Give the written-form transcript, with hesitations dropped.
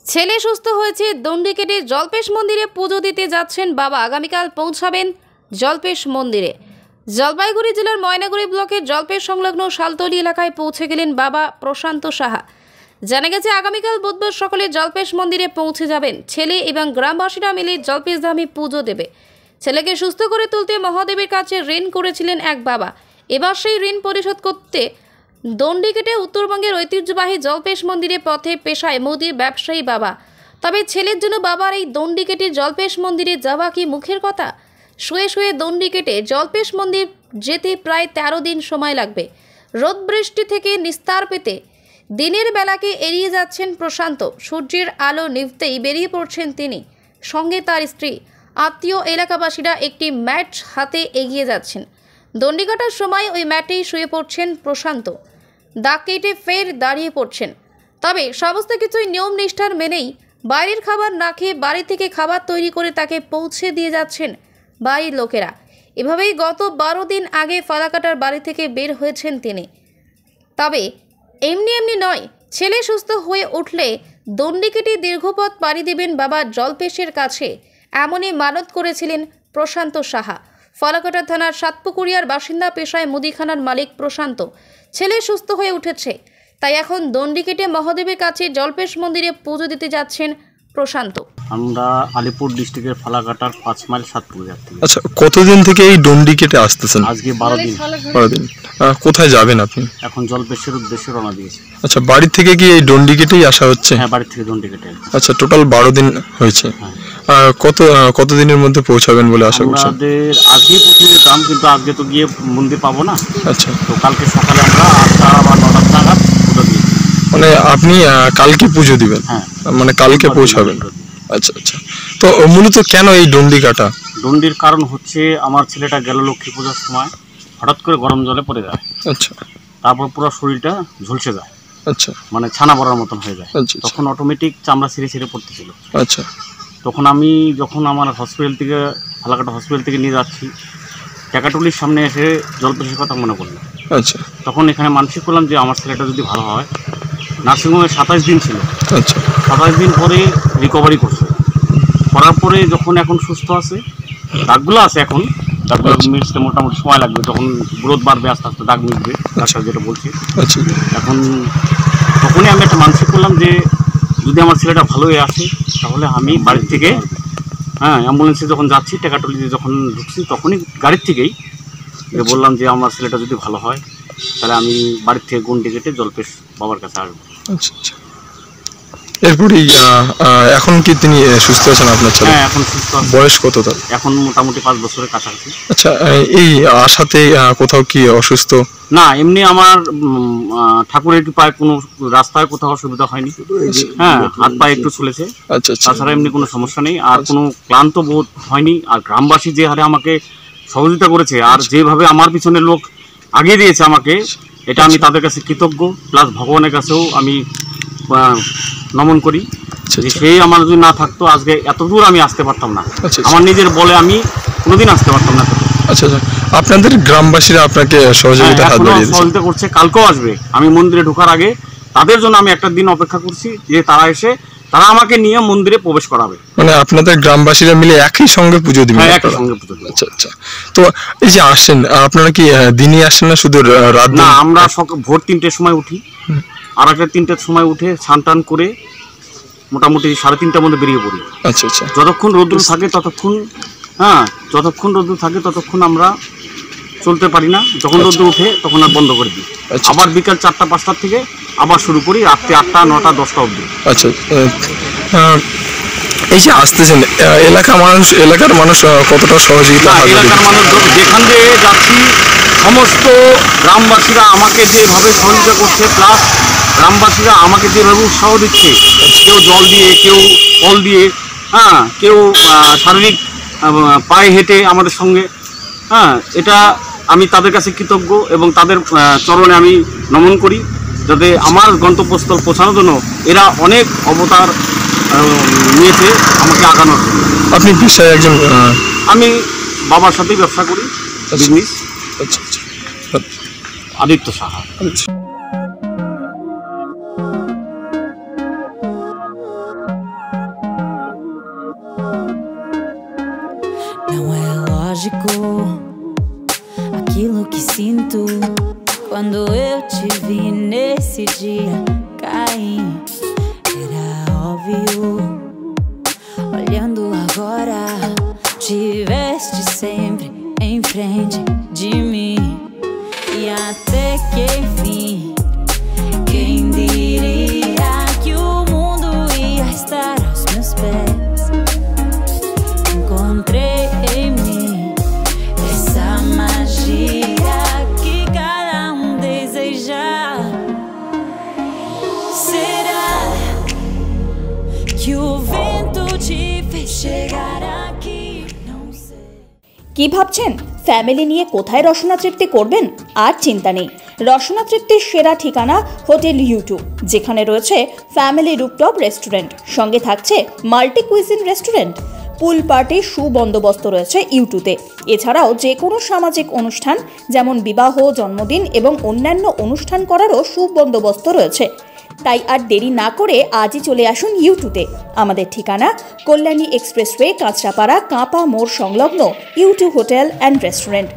ছেলে সুস্থ হয়েছে। দণ্ডি কেটে জল্পেশ মন্দিরে পুজো দিতে যাচ্ছেন বাবা। আগামীকাল পৌঁছাবেন জল্পেশ মন্দিরে। জলপাইগুড়ি জেলার ময়নাগুড়ি ব্লকের জল্পেশ সংলগ্ন শালতলি এলাকায় পৌঁছে গেলেন বাবা প্রশান্ত সাহা। জানা গেছে আগামীকাল বুধবার সকালে জল্পেশ মন্দিরে পৌঁছে যাবেন ছেলে এবং গ্রামবাসীরা মিলে জল্পেশ ধামে পুজো দেবে। ছেলেকে সুস্থ করে তুলতে মহাদেবের কাছে ঋণ করেছিলেন এক বাবা। এবার সেই ঋণ পরিশোধ করতে দণ্ডি কেটে উত্তরবঙ্গের ঐতিহ্যবাহী জল্পেশ মন্দিরে পথে পেশায় মুদির ব্যবসায়ী বাবা। তবে ছেলের জন্য বাবার এই দণ্ডি কেটে জল্পেশ মন্দিরে যাওয়া কি মুখের কথা? শুয়ে শুয়ে দণ্ডি কেটে জল্পেশ মন্দির যেতে প্রায় 13 দিন সময় লাগবে। রোদ বৃষ্টি থেকে নিস্তার পেতে দিনের বেলাকে এড়িয়ে যাচ্ছেন প্রশান্ত। সূর্যের আলো নিভতেই বেরিয়ে পড়ছেন তিনি, সঙ্গে তার স্ত্রী, আত্মীয়, এলাকাবাসীরা একটি ম্যাট হাতে এগিয়ে যাচ্ছেন। দণ্ডি কাটার সময় ওই ম্যাটেই শুয়ে পড়ছেন প্রশান্ত। দাগ কেটে ফের দাঁড়িয়ে পড়ছেন। তবে সমস্ত কিছুই নিয়ম নিষ্ঠার মেনেই বাইরের খাবার না খেয়ে বাড়ি থেকে খাবার তৈরি করে তাকে পৌঁছে দিয়ে যাচ্ছেন বাড়ির লোকেরা। এভাবেই গত 12 দিন আগে ফালাকাটার বাড়ি থেকে বের হয়েছেন তিনি। তবে এমনি নয়, ছেলে সুস্থ হয়ে উঠলে দণ্ডি কেটে দীর্ঘপথ পাড়ি দেবেন বাবা জল্পেশের কাছে, এমনই মানত করেছিলেন প্রশান্ত সাহা। ফালাকাটা থানার সাতপুকুরিয়ার বাসিন্দা, পেশায় মুদিখানার মালিক প্রশান্ত। ছেলে সুস্থ হয়ে উঠেছে, তাই এখন দণ্ডি কেটে মহাদেবের কাছে জল্পেশ মন্দিরে পুজো দিতে যাচ্ছেন প্রশান্ত। আমরা আলিপুর ডিস্ট্রিক্টের ফালাকাটার 5 মাইল সাতপুকুরিয়া থেকে। আচ্ছা, কতদিন থেকে এই দণ্ডি কেটে আসতেছেন? আজকে 12 দিন। 12 দিন। কোথায় যাবেন আপনি? এখন জল্পেশের উদ্দেশ্যে রওনা দিয়েছি। আচ্ছা, বাড়ি থেকে কি এই দণ্ডি কেটেই আসা হচ্ছে? হ্যাঁ, বাড়ি থেকে দণ্ডি কেটে। আচ্ছা, টোটাল 12 দিন হয়েছে। কত দিনের মধ্যে পৌঁছাবেন বলে আশা করছেন? আমাদের আজকে পৌঁছে যেতাম, কিন্তু আজকে তো গিয়ে মন্দির পাবো না। আচ্ছা, তো কালকে সকালে আমরা 8টা বা 9টা নাগাদ পুজো দিই। মানে আপনি কালকে পুজো দিবেন? হ্যাঁ, মানে কালকে পৌঁছাবেন। আচ্ছা, তো মূলত কেন এই দণ্ডি কাটা? দণ্ডির কারণ হচ্ছে, আমার ছেলেটা গেল লক্ষ্মী পূজার সময় হঠাৎ করে গরম জলে পড়ে যায়। আচ্ছা, তারপর পুরো শরীরটা ঝলসে যায়। আচ্ছা, মানে ছানা পড়ার মতন হয়ে যায়। আচ্ছা, তখন অটোমেটিক চামড়া ছিঁড়ে পড়তেছিল। আচ্ছা, তখন আমি যখন আমার হসপিটাল থেকে ফালাকাটা হসপিটাল থেকে নিয়ে যাচ্ছি, টাকাটুলির সামনে এসে জল্পেশের কথা মনে করলাম। আচ্ছা, তখন এখানে মানসিক করলাম যে আমার ছেলেটা যদি ভালো হয়। নার্সিংহোমে 27 দিন ছিল। আচ্ছা, 27 দিন পরে রিকভারি করছে। করার পরে যখন এখন সুস্থ আছে, দাগগুলো আছে, এখন দাগগুলো মিটতে মোটামুটি সময় লাগবে। তখন গ্রোথ বাড়বে, আস্তে আস্তে দাগ মিটবে, ডাক্তার যেটা বলছে। আচ্ছা, এখন তখনই আমি একটা মানসিক করলাম যে যদি আমার ছেলেটা ভালো হয়ে আসে, তাহলে আমি বাড়ির থেকে অ্যাম্বুলেন্সে যখন যাচ্ছি, টাকাটুলিতে যখন ঢুকছি, তখনই গাড়ির থেকেই বললাম যে আমার ছেলেটা যদি ভালো হয়, তাহলে আমি বাড়ির থেকে দণ্ডি কেটে জল্পেশ বাবার কাছে আসবো। আচ্ছা, আচ্ছা। এরপরেই এখন কি তিনি সুস্থ আছেন আপনার ছেলে? হ্যাঁ, এখন সুস্থ আছে। বয়স কত তার? এখন মোটামুটি 5 বছরের কাছাকাছি। আচ্ছা, এই আশাতে কোথাও কি অসুস্থ? না, এমনি আমার ঠাকুরের কৃপায় কোনো রাস্তায় কোথাও অসুবিধা হয়নি। হ্যাঁ, হাত পায়ে একটু চলেছে। আচ্ছা, তাছাড়া এমনি কোনো সমস্যা নেই। আর কোনো ক্লান্ত বোধ হয়নি। আর গ্রামবাসী যে হারে আমাকে সহযোগিতা করেছে, আর যেভাবে আমার পিছনে লোক আগিয়ে দিয়েছে আমাকে, এটা আমি তাদের কাছে কৃতজ্ঞ। প্লাস ভগবানের কাছেও আমি নমন করি যে সেই আমার যদি না থাকতো, আজকে এত দূর আমি আসতে পারতাম না। আমার নিজের বলে আমি কোনোদিন আসতে পারতাম না। আচ্ছা, আচ্ছা, আপনাদের গ্রামবাসীরা আপনাকে সহযোগিতা করছে, কালকেও আসবে। আমি মন্দিরে ঢোকার আগে তাদের জন্য আমি একটা দিন অপেক্ষা করছি, যে তারা এসে তারা আমাকে নিয়ে মন্দিরে প্রবেশ করাবে। মানে আপনাদের গ্রামবাসীরা মিলে একই সঙ্গে পুজো দিবেন? হ্যাঁ, একই সঙ্গে পুজো দিবেন। আচ্ছা, আচ্ছা। তো এই যে আসেন, আপনারা কি দিনই আসেন না শুধু রাত? না, আমরা ভোর 3টের সময় উঠি, আর একটা 3টের সময় উঠে স্নান টান করে মোটামুটি 3:30টার মধ্যে বেরিয়ে পড়ি। আচ্ছা, আচ্ছা। যতক্ষণ রোদ্দুর থাকে ততক্ষণ, যতক্ষণ রোদ্দুর থাকে ততক্ষণ আমরা চলতে পারি না। যখন রোদ্দুর উঠে তখন আর বন্ধ করে দিই। আবার বিকাল 4টা-5টার থেকে আবার শুরু করি, রাত্রি 8টা, 9টা, 10টা অবধি। আচ্ছা, এই যে আসতেছেন, এলাকার মানুষ কতটা সহযোগিতা? এলাকার মানুষ যেখান দিয়ে যাচ্ছি, সমস্ত গ্রামবাসীরা আমাকে যেভাবে সহযোগিতা করছে, প্লাস গ্রামবাসীরা আমাকে যেভাবে উৎসাহ দিচ্ছে, কেউ জল দিয়ে, কেউ ফল দিয়ে, কেউ শারীরিক পায়ে হেঁটে আমাদের সঙ্গে, এটা আমি তাদের কাছে কৃতজ্ঞ এবং তাদের চরণে আমি নমন করি, যাতে আমার গন্তব্যস্থল পৌঁছানোর জন্য এরা অনেক অবতার নিয়েছে আমাকে আগানোর জন্য। আপনি পেশায় একজন? আমি বাবার সাথেই ব্যবসা করি, বিজনেস। আচ্ছা, আচ্ছা। আদিত্য সাহা। আচ্ছা। mágico, aquilo que sinto quando eu te vi nesse dia cair. Era óbvio, olhando agora, tiveste sempre em frente de mim. E até que enfim, quem diria que o mundo ia estar aos meus pés? Encontrei em mim essa magia que cada deseja. Será que o vento te fez chegar aqui? Não sei. কি ভাবছেন family নিয়ে কোথায় রসনা তৃপ্তি করবেন? আর চিন্তা নেই, রসনা তৃপ্তির সেরা ঠিকানা হোটেল ইউ2, যেখানে রয়েছে ফ্যামিলি রুফটপ রেস্টুরেন্ট, সঙ্গে থাকছে মাল্টি কুইজিন রেস্টুরেন্ট। পুল পার্টির সুবন্দোবস্ত রয়েছে ইউ2তে। এছাড়াও যে কোনো সামাজিক অনুষ্ঠান যেমন বিবাহ, জন্মদিন এবং অন্যান্য অনুষ্ঠান করারও সুবন্দোবস্ত রয়েছে। তাই আর দেরি না করে আজই চলে আসুন ইউ2তে। আমাদের ঠিকানা কল্যাণী এক্সপ্রেসওয়ে, কাঁচরাপাড়া, কাঁপা মোড় সংলগ্ন ইউ2 হোটেল অ্যান্ড রেস্টুরেন্ট।